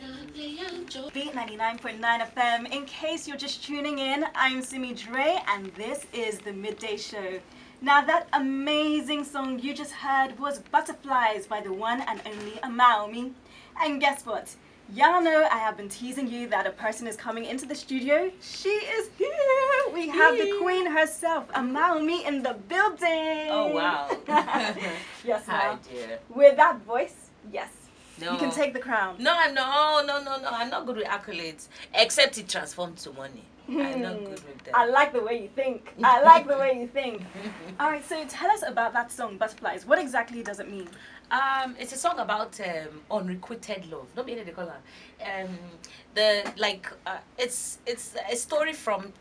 Beat 99.9 FM. In case you're just tuning in, I'm Simi Dre, and this is the Midday Show. Now, that amazing song you just heard was Butterflies by the one and only Omawumi. And guess what? Y'all know I have been teasing you that a person is coming into the studio. She is here. We have the queen herself, Omawumi, in the building. Oh, wow. Yes, Hi, ma'am. dear. With that voice, yes. No. You can take the crown. No, I'm not. No. I'm not good with accolades, except it transforms to money. I'm not good with that. I like the way you think. I like the way you think. All right, so tell us about that song, Butterflies. What exactly does it mean? It's a song about unrequited love. Don't be they call her. It's a story from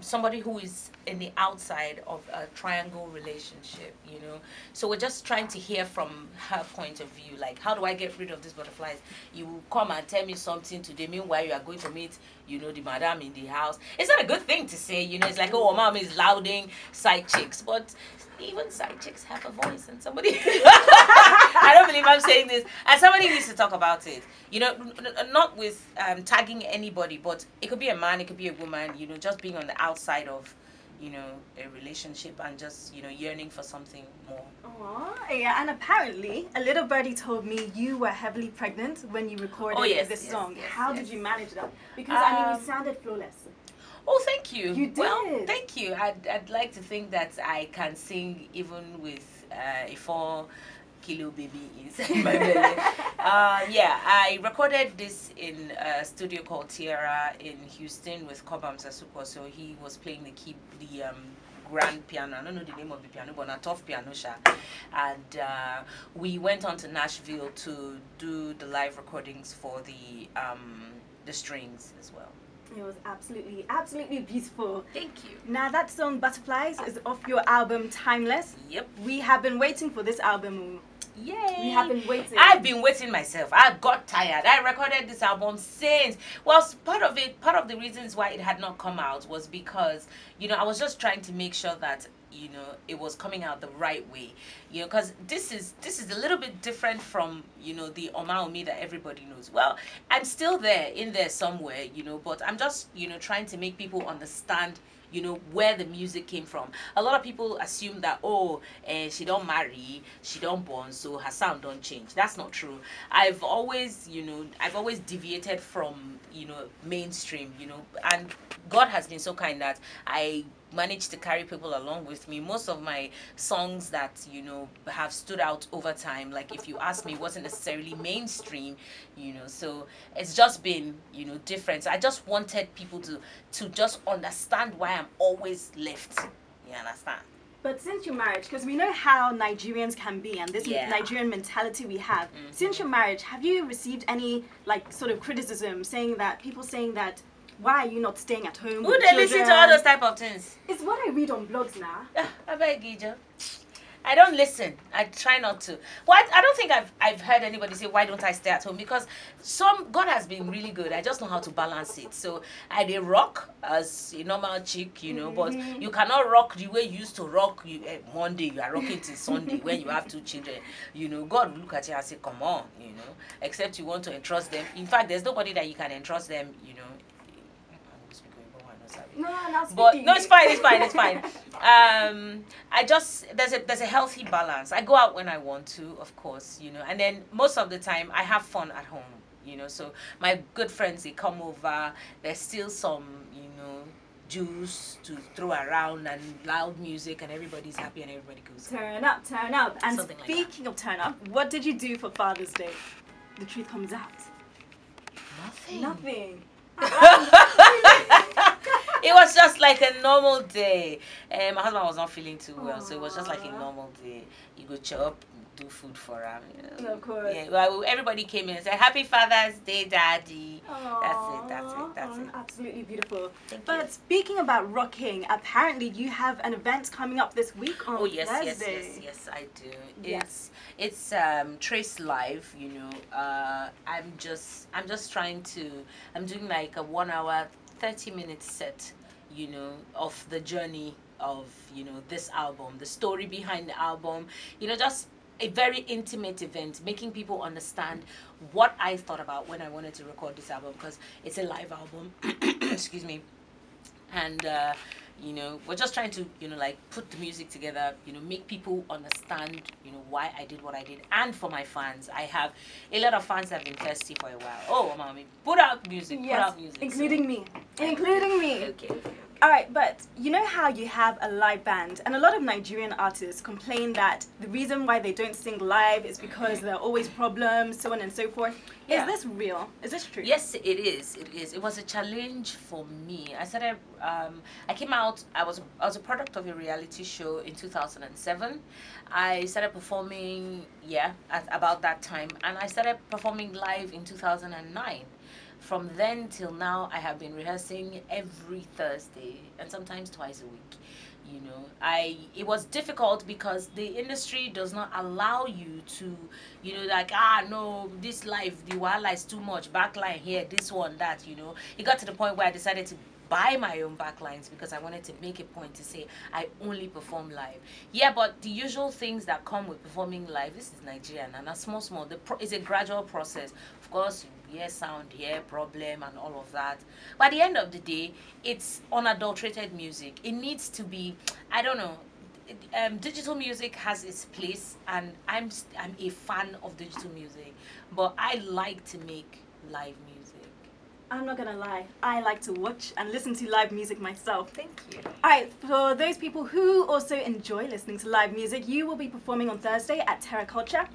somebody who is in the outside of a triangle relationship. You know, so we're just trying to hear from her point of view. Like, how do I get rid of these butterflies? You will come and tell me something today. Meanwhile, you are going to meet, you know, the madam in the house. It's not a good thing to say. You know, it's like, oh, mom is lauding side chicks, but even side chicks have a voice, and somebody I don't believe I'm saying this, and somebody needs to talk about it, you know, not with tagging anybody, but it could be a man, it could be a woman, you know, just being on the outside of, you know, a relationship and just, you know, yearning for something more. Oh, yeah, and apparently a little birdie told me you were heavily pregnant when you recorded this song. How did you manage that? Because I mean, you sounded flawless. Oh, thank you. You did. Well, thank you. I'd like to think that I can sing even with a 4-kilo baby inside my belly. Yeah, I recorded this in a studio called Tierra in Houston with Kobam Sasuko. So he was playing the grand piano. I don't know the name of the piano, but a tough piano sha. And we went on to Nashville to do the live recordings for the strings as well. It was absolutely beautiful. Thank you. Now, that song Butterflies is off your album Timeless. Yep. We have been waiting for this album. Yay! We have been waiting. I've been waiting myself. I got tired. I recorded this album since. Well, part of the reasons why it had not come out was because, you know, I was just trying to make sure that, you know, it was coming out the right way, you know, because this is a little bit different from, you know, the Omawumi that everybody knows. Well, I'm still in there somewhere, you know, but I'm just, you know, trying to make people understand, you know, where the music came from. A lot of people assume that, oh, she don't marry, she don't born, so her sound don't change. That's not true. I've always deviated from, you know, mainstream, you know, and God has been so kind that I managed to carry people along with me. Most of my songs that, you know, have stood out over time, like if you ask me, wasn't necessarily mainstream, you know, so it's just been, you know, different. I just wanted people to just understand why I'm always left. You understand? But since your marriage, because we know how Nigerians can be and this Nigerian mentality we have, since your marriage, have you received any, like, sort of criticism people saying that why are you not staying at home? Who they listen to all those type of things? It's what I read on blogs now. I beg you. I don't listen. I try not to. Well, I don't think I've heard anybody say, why don't I stay at home? Because God has been really good. I just know how to balance it. So I did rock as a normal chick, you know, but you cannot rock the way you used to rock. Monday, you are rocking till Sunday when you have 2 children. You know, God will look at you and say, come on, you know, except you want to entrust them. In fact, there's nobody that you can entrust them, you know. But no, it's fine. I just there's a healthy balance. I go out when I want to, of course, you know, and then most of the time I have fun at home, you know. So my good friends, they come over. There's still some, you know, juice to throw around and loud music, and everybody's happy and everybody goes turn up. And something speaking of turn up, what did you do for Father's Day? The truth comes out. Nothing. It was just like a normal day. My husband was not feeling too well, so it was just like a normal day. You go chop, do food for him. You know. Of course. Yeah. Well, everybody came in and said, "Happy Father's Day, Daddy." Aww. That's it. Absolutely beautiful. Thank you. Speaking about rocking, apparently you have an event coming up this week on Thursday. Yes, I do. Yes. It's Trace Live. You know, I'm just trying to. I'm doing like a 1 hour, 30-minute set, you know, of the journey of, you know, this album, the story behind the album, you know, just a very intimate event, making people understand what I thought about when I wanted to record this album, because it's a live album. Excuse me. And you know, we're just trying to, you know, like put the music together, you know, make people understand, you know, why I did what I did. And for my fans, I have a lot of fans that have been thirsty for a while. Oh, mommy, put out music, Yes, put out music. including me. Including me. Okay. All right, but you know how you have a live band, and a lot of Nigerian artists complain that the reason why they don't sing live is because there are always problems, so on and so forth. Yeah. Is this real? Is this true? Yes, it is. It is. It was a challenge for me. I started. I came out. I was a product of a reality show in 2007. I started performing. Yeah, at about that time, and I started performing live in 2009. From then till now, I have been rehearsing every Thursday and sometimes twice a week. You know, it was difficult because the industry does not allow you to, you know, like, no, this live, the wala is too much, backline here, this one, that, you know. It got to the point where I decided to buy my own backlines because I wanted to make a point to say I only perform live. Yeah, but the usual things that come with performing live, this is Nigerian, and a small, it's a gradual process. Of course, you hear sound, hear problem, and all of that. But at the end of the day, it's unadulterated music. It needs to be, I don't know, digital music has its place, and I'm a fan of digital music, but I like to make live music. I'm not gonna lie, I like to watch and listen to live music myself. Thank you. Alright, for those people who also enjoy listening to live music, you will be performing on Thursday at Terra Culture.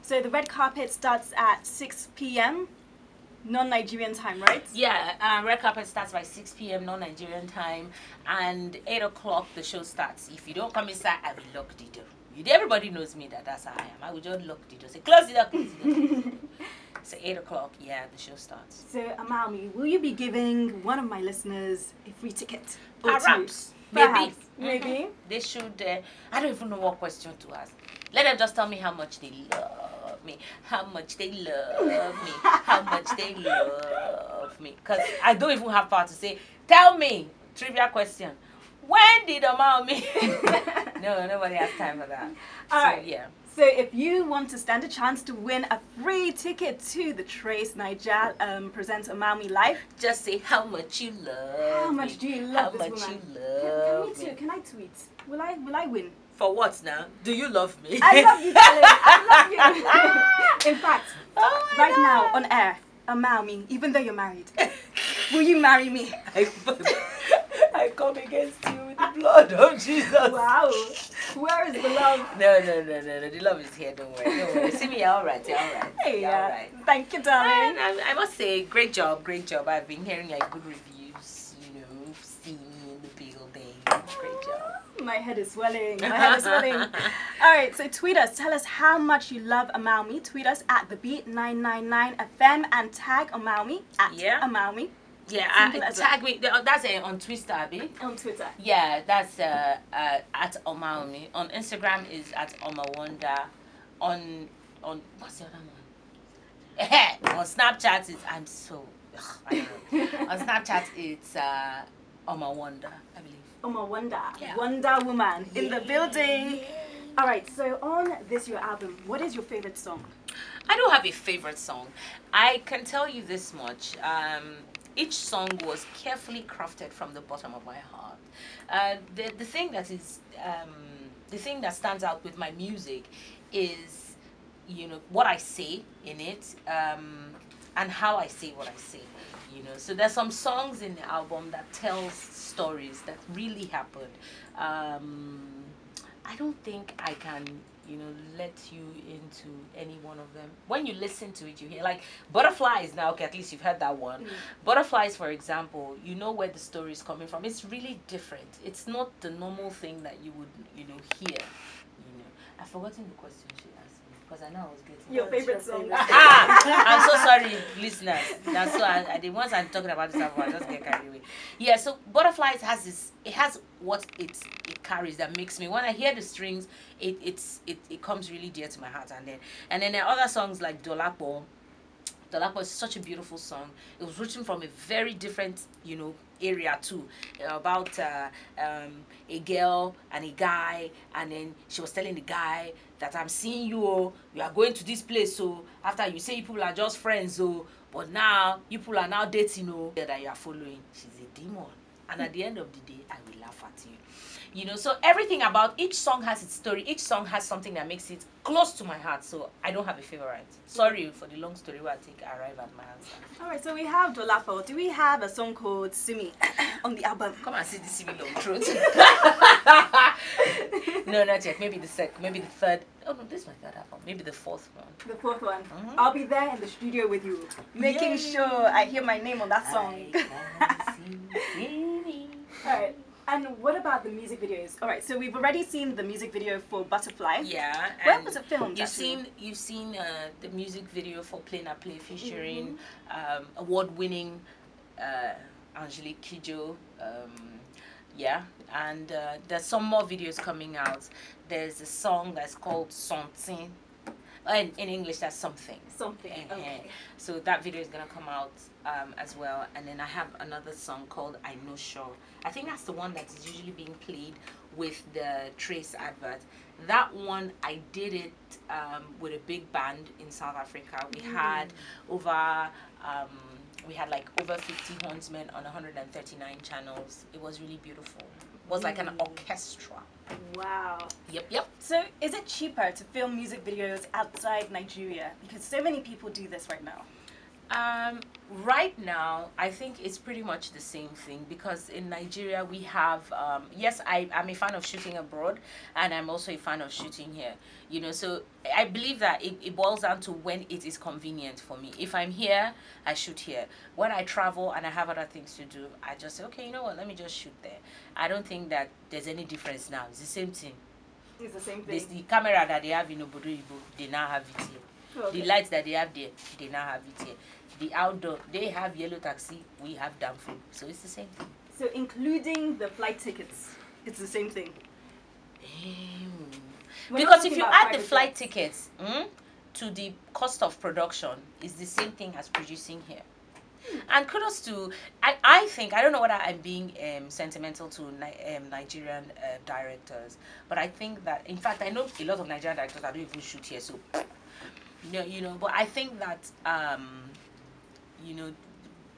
So the red carpet starts at 6 p.m. non-Nigerian time, right? Yeah, red carpet starts by 6 p.m. non-Nigerian time, and 8 o'clock the show starts. If you don't come inside, I will lock the door. Everybody knows me that's how I am. I will just lock the door. Say, close the door, close the door. So 8 o'clock, yeah, the show starts. So, Omawumi, will you be giving one of my listeners a free ticket? Perhaps. Maybe. Maybe. They should, I don't even know what question to ask. Let them just tell me how much they love me, how much they love me, how much they love me. Because I don't even have power to say, tell me, trivia question. When did Omawumi? No, nobody has time for that. All right. Yeah. So if you want to stand a chance to win a free ticket to the Trace Niger Presents Omawumi Live, just say how much you love. How much do you love this woman? How much you love me too. Can I tweet? Will I win? For what now? Do you love me? I love you, darling. I love you. In fact, right now on air, Omawumi, even though you're married, will you marry me? I come against you with the blood of Jesus. Wow. Where is the love? No. The love is here. Don't worry. See me, all right. Hey, all right. Thank you, darling. And I must say, great job. I've been hearing like good reviews. You know, seeing the building. Great job. My head is swelling. All right, so tweet us. Tell us how much you love Omawumi. Tweet us at thebeat999fm and tag Omawumi at Omawumi. Yeah, tag me. That's on Twitter, Abby. On Twitter. Yeah, that's at Omawumi. On Instagram is at Omawonder. On what's the other one? On Snapchat I don't know. On Snapchat it's Omawonder, I believe. Omawonder. Yeah. Wonder Woman in the building. All right, so on this your album, what is your favorite song? I don't have a favorite song. I can tell you this much. Each song was carefully crafted from the bottom of my heart. The thing that is the thing that stands out with my music is, you know, what I say in it, and how I say what I say. You know, so there's some songs in the album that tells stories that really happened. I don't think I can, you know, let you into any one of them. When you listen to it, you hear like Butterflies. Now, okay, at least you've heard that one. Butterflies, for example, you know where the story is coming from. It's really different. It's not the normal thing that you would, you know, hear. You know, I've forgotten the question she asked me because I know I was getting your favorite song. I'm so sorry, listeners. That's so the ones I'm talking about this album, I just get carried away. Yeah, so Butterflies has this. It has what it carries that makes me, when I hear the strings, it comes really dear to my heart. And then there are other songs like Dolapo, Dolapo is such a beautiful song. It was written from a very different, area too, about a girl and a guy, and then she was telling the guy that I'm seeing you, oh, we are going to this place, so after you say you people are just friends, oh, but now you people are now dating, oh, that you are following. She's a demon, and at the end of the day, I will laugh at you. So everything about each song has its story. Each song has something that makes it close to my heart. So I don't have a favorite. Sorry for the long story where I think I arrive at my answer. All right, so we have Dolapo. Do we have a song called Simi on the album? Come and see the Simi long throat. No, not yet. Maybe the third. Oh no, this is my third album. Maybe the fourth one. The fourth one. I'll be there in the studio with you, making sure I hear my name on that song. All right. And what about the music videos? All right, so we've already seen the music video for Butterfly. Yeah. Where was it filmed? You've seen the music video for Play Na Play featuring award-winning Angelique Kidjo. Yeah, and there's some more videos coming out. There's a song that's called Something. In English, that's something. Something. Okay. So that video is gonna come out as well. And then I have another song called I Know Sure. I think that's the one that is usually being played with the Trace advert. That one I did it with a big band in South Africa. We had over 50 hornsmen on 139 channels. It was really beautiful. It was like an orchestra. Wow. Yep. So is it cheaper to film music videos outside Nigeria? Because so many people do this right now. Right now, I think it's pretty much the same thing, because in Nigeria we have, yes, I'm a fan of shooting abroad, and I'm also a fan of shooting here, so I believe that it boils down to when it is convenient for me. If I'm here, I shoot here. When I travel and I have other things to do, I just say, okay, you know what, let me just shoot there. I don't think that there's any difference now. It's the same thing. It's the same thing. The camera that they have in Obodo Ibo, they now have it here. Okay. The lights that they have there, they now have it here. The outdoor, they have yellow taxi, we have damn food. So it's the same thing. So including the flight tickets, it's the same thing. Because if you add the flight tickets to the cost of production, it's the same thing as producing here. And kudos to, I think, I don't know whether I'm being sentimental to Nigerian directors, but I think that, in fact, I know a lot of Nigerian directors that don't even shoot here, so, but I think that,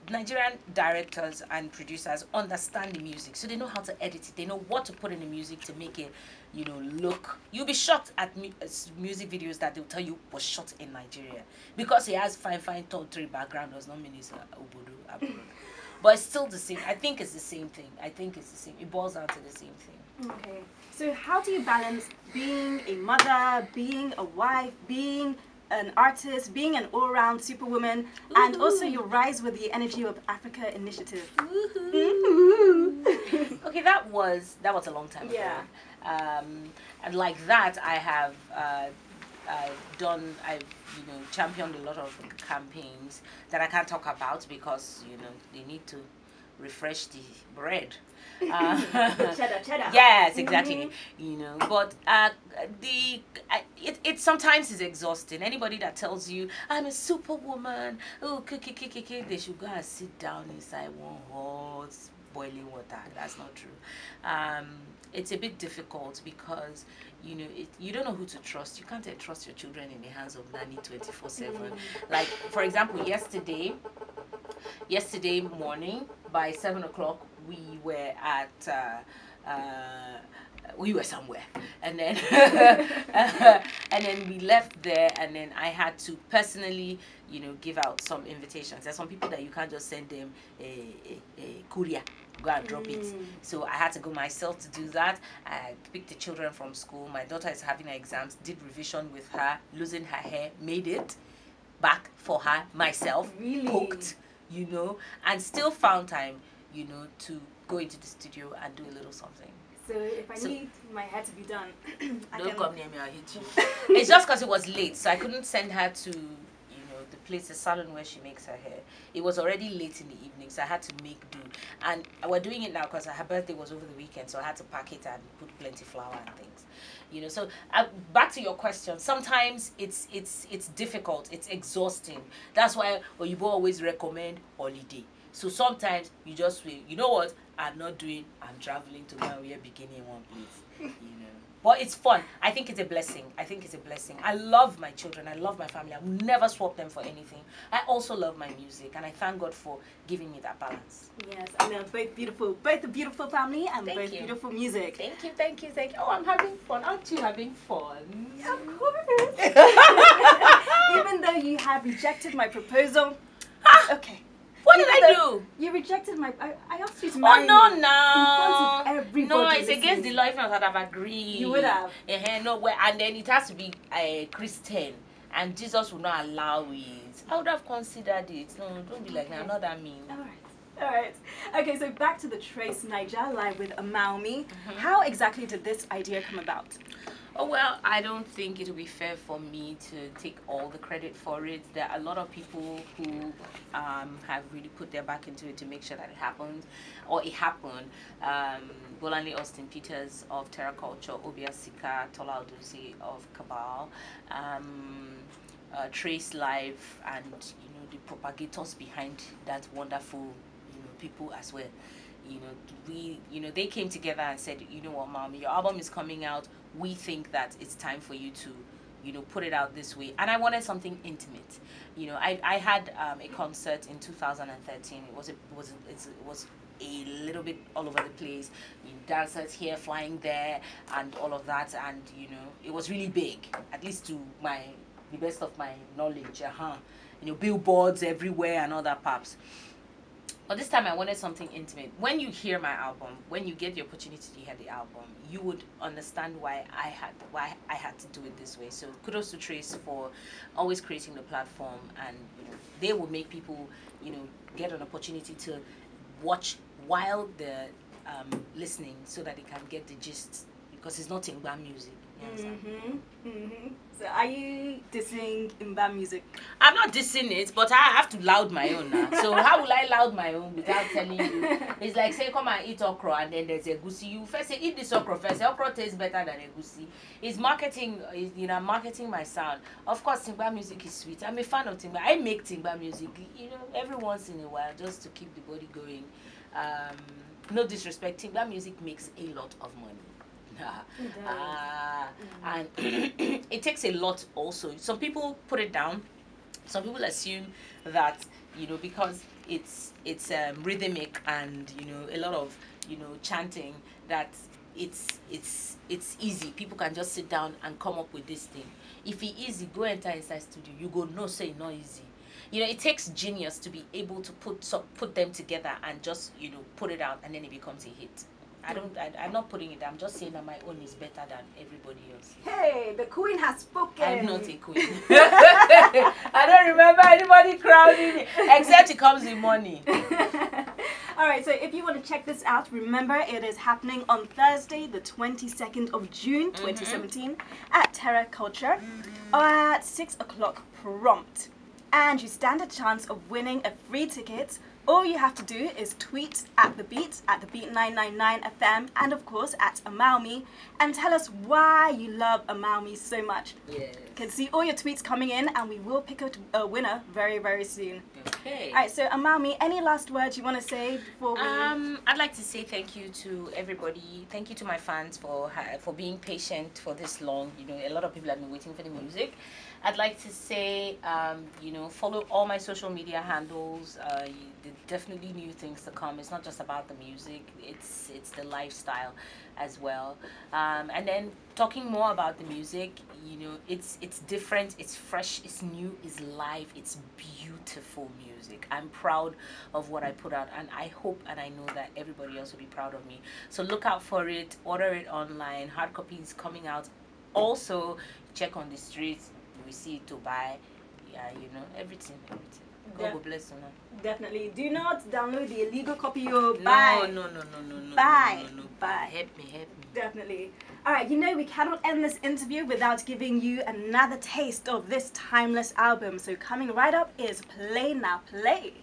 Nigerian directors and producers understand the music, so they know how to edit it. They know what to put in the music to make it, look. You'll be shocked at music videos that they'll tell you was shot in Nigeria, because he has fine top 3 background does not mean it's Obodo abroad. But it's still the same. I think it's the same thing. It boils down to the same thing. Okay. So how do you balance being a mother, being a wife, being an artist, being an all-round superwoman, and also your Rise with the Energy of Africa initiative? Okay, that was a long time ago. Yeah. And like that, I have championed a lot of campaigns that I can't talk about because they need to refresh the bread. Cheddar. Yes, exactly. But it sometimes is exhausting. Anybody that tells you I'm a superwoman, they should go and sit down inside one hot boiling water. That's not true. It's a bit difficult because you don't know who to trust. You can't trust your children in the hands of nanny 24/7. Like, for example, yesterday morning by 7 o'clock we were at we were somewhere, and then and then we left there, and then I had to personally give out some invitations. There's some people that you can't just send them a courier, go and drop it. So I had to go myself to do that. I picked the children from school. My daughter is having her exams, did revision with her, losing her hair, made it back for her myself, really? Cooked, and still found time to go into the studio and do a little something. So if I need my hair to be done, don't come near me, I'll hit you. It's just because it was late, so I couldn't send her to the place, the salon where she makes her hair. It was already late in the evening, so I had to make do. And we're doing it now because her birthday was over the weekend, so I had to pack it and put plenty flour and things. You know, so back to your question. Sometimes it's difficult, it's exhausting. That's why Oyibo always recommend holiday. So sometimes you just feel, you know what, I'm traveling to go and wear bikini in one place. You know. But it's fun. I think it's a blessing. I love my children. I love my family. I've never swapped them for anything. I also love my music, and I thank God for giving me that balance. Yes, and they're both beautiful. Both a beautiful family and both beautiful music. Thank you. Oh, I'm having fun. Aren't you having fun? Of course. Even though you have rejected my proposal. Okay. What did I do? You rejected my... I asked you to marry me. No. In front of everybody. No, it's against the law. If not, I'd have agreed. You would have. No, and then it has to be a Christian. And Jesus would not allow it. I would have considered it. No, don't be like that. I'm not that mean. All right. Okay, so back to the Trace Niger live with Omawumi. How exactly did this idea come about? Oh, well, I don't think it will be fair for me to take all the credit for it. There are a lot of people who have really put their back into it to make sure that it happened, or it happened. Bolanle Austin Peters of Terra Culture, Obia Sika, Tola Odusi of Cabal, Trace Live, and the propagators behind that wonderful people as well. They came together and said, you know what, Mom, your album is coming out. We think that it's time for you to, put it out this way. And I wanted something intimate. I had a concert in 2013. It was a little bit all over the place. Dancers here, flying there, and all of that. And it was really big, at least to the best of my knowledge. Billboards everywhere and all that paps. But this time I wanted something intimate. When you hear my album, when you get the opportunity to hear the album, you would understand why I had to do it this way. So kudos to Trace for always creating the platform, and they will make people get an opportunity to watch while they're listening, so that they can get the gist, because it's not Ingba music. So are you dissing Imba music? I'm not dissing it, but I have to loud my own now. So how will I loud my own without telling you? It's like, say, come and eat okra, and then there's egusi. You first say, eat this okra first. Okra tastes better than egusi. It's marketing. I'm marketing my sound. Of course, Timba music is sweet. I'm a fan of Timba. I make Timba music, every once in a while, just to keep the body going. No disrespect, Timba music makes a lot of money. And it takes a lot also. Some people put it down. Some people assume that because it's rhythmic and a lot of chanting, that it's easy. People can just sit down and come up with this thing. If it's easy, go enter inside studio. You go no say not easy. It takes genius to be able to put them together and just put it out, and then it becomes a hit. I'm not putting it. I'm just saying that my own is better than everybody else. Hey, the queen has spoken. I'm not a queen. I don't remember anybody crowning me, except it comes with money. All right, so if you want to check this out, remember it is happening on Thursday, the 22nd of June, 2017, at Terra Culture, at 6 o'clock prompt. And you stand a chance of winning a free ticket. All you have to do is tweet at the Beat 999 FM, and of course at Omawumi, and tell us why you love Omawumi so much. Yes. You can see all your tweets coming in, and we will pick a winner very, very soon. Okay. All right, so Omawumi, any last words you want to say before we... I'd like to say thank you to everybody. Thank you to my fans for being patient for this long. A lot of people have been waiting for the music. I'd like to say, follow all my social media handles. There's definitely new things to come. It's not just about the music. It's the lifestyle as well. And then talking more about the music, it's different, it's fresh, it's new, it's live, it's beautiful music. I'm proud of what I put out, and I hope and I know that everybody else will be proud of me. So look out for it. Order it online. Hard copy is coming out. Also, check on the streets. We see it to buy, everything. God will bless you now. Definitely. Do not download the illegal copy or No, buy. no. Buy. No. Buy. Help me. Definitely. All right, you know we cannot end this interview without giving you another taste of this timeless album. So coming right up is Play Now Play.